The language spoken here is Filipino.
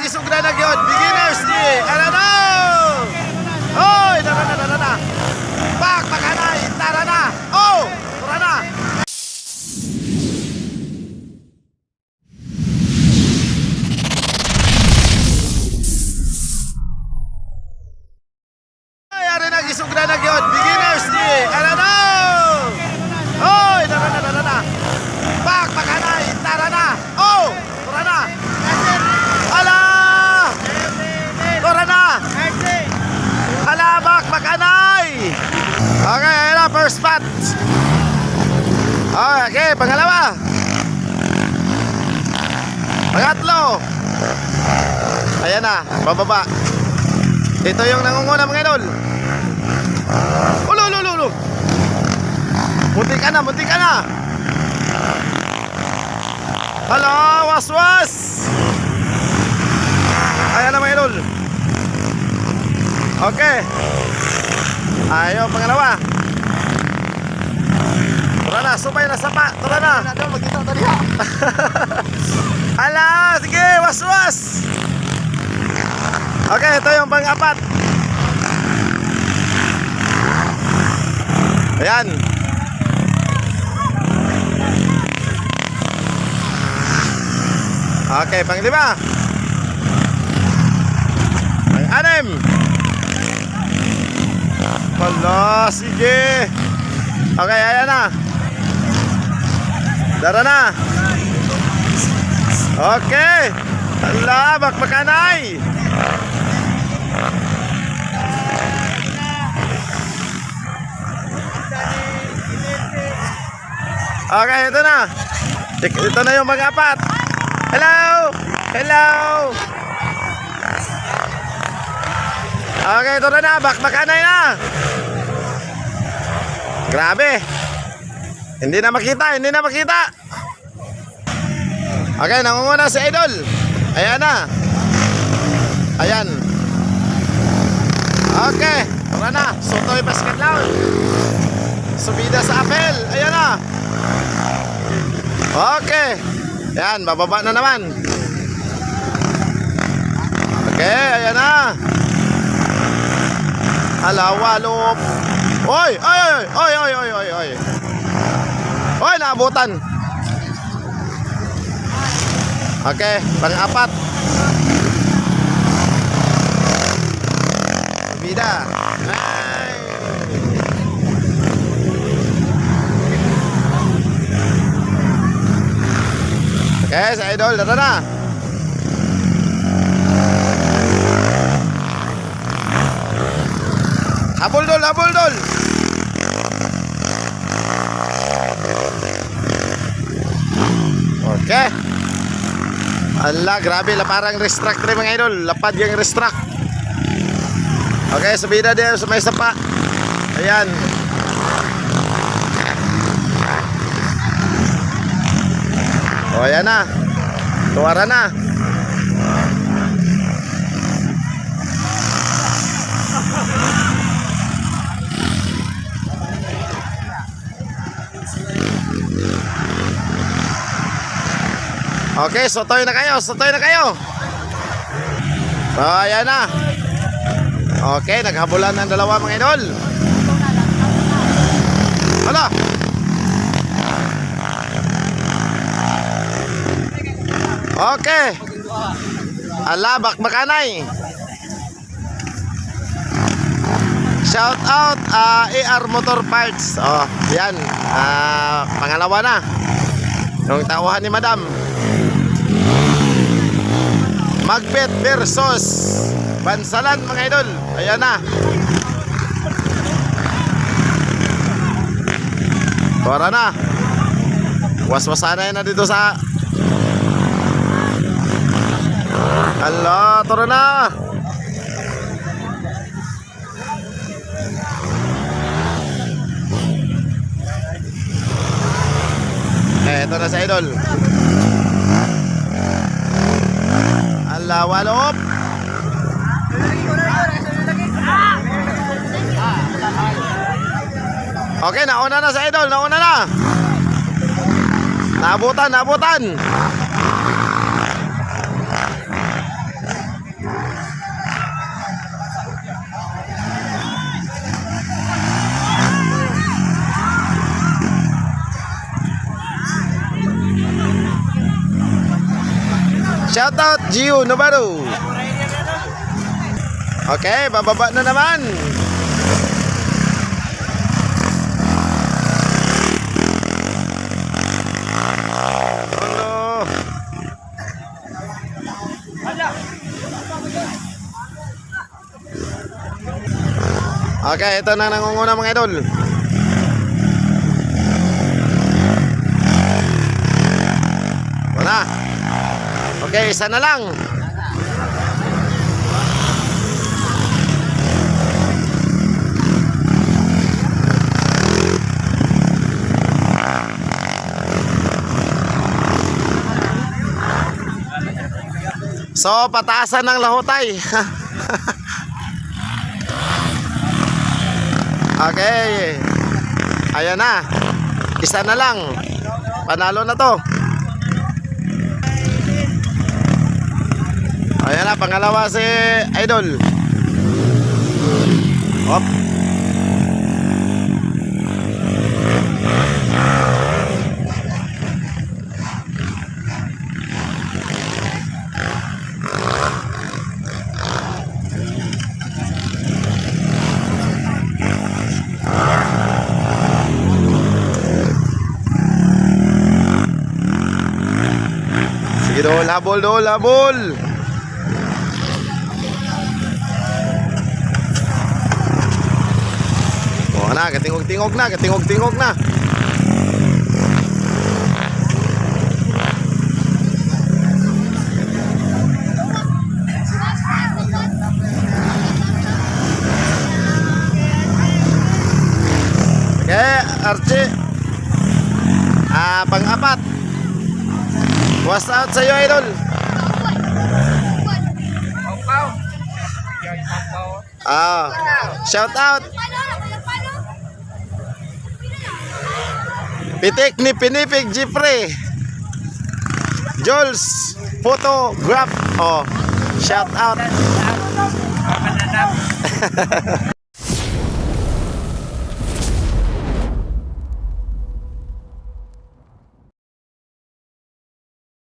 nagisugda na gyud. Beginners di. Ano na? Hoy, na. Pak, pakanay, tara na. Oh, tara na. Ay, ari nagisugda na gyud. Beginners di. Ano na? Hoy, na. Pak, pakanay, tara na. Oh, tara na. Ala! Tara na. Halabak, makanay! Okay, ayun na, first spot. Okay, pangalawa. Pangatlo. Ayan na, bababa. Ito yung nangunguna mga idol. Ulo. Munti ka na. Hello, waswas. Ayan na mga idol. Okay. Ayaw, pangalawa. Tara na, supay na sapa. Tara na. Hala, sige, waswas. Okay, ito yung pang-apat. Ayan. Okay, pang-lima. Pang-anim. Wala, sige. Okay, ayan na. Dara na. Okay. Hala, bakbakanay. Okay, ito na. Ito na yung mag-apat. Hello. Okay, ito na, bakbakanay na. Grabe. Hindi na makita. Okay, nangunguna si Idol. Ayan na. Ayan. Okay, tara na. Sotoy basket loud. Subida sa apel. Ayan na. Okay. Ayan, bababa na naman. Okay, ayan na. Alawalop. Oy. Oy, naabutan. Okay, pang-apat. Bida. Okay, sa Idol, dito na. Habol dol. Okay. Ala, grabe, parang restract rin mga idol. Lapad yung restract. Okay, subida din sa may sapa. Ayan. O, ayan na. Tuwara na. Okay, sotoy na kayo. So, ayan na. Okay, naghabulan ng dalawa mga idol. Hala. Okay. Ala, bakbakanay. Shout out AR Motor Parts. Oh, yan. Pangalawa na. Yung tauhan ni Madam. Magbet versus Bansalan mga idol. Ayan na. Tara na. Waswasanay na dito sa Hala, tara na. Ito na sa idol. Hala, walop. Okay, nauna na sa idol, nauna na. Naabutan. Shout out Gio Navarro. Okay, bababa na naman. Hello. Okay, ito na nangunguna mga idol. Wala. Okay, isa na lang. So, pataasan ng lahutay. Okay. Ayan na. Isa na lang. Panalo na to. Ayan na, pangalawa si Idol. Hop. Sige dol, habol dol, habol. O na, katingog-tingog na, katingog-tingog na. Okay, Archie. Pang-apat. What's out sa iyo, Idol? Shout out. Pitik ni Pinipig Jeffrey. Jules Photograph. Oh, shout out.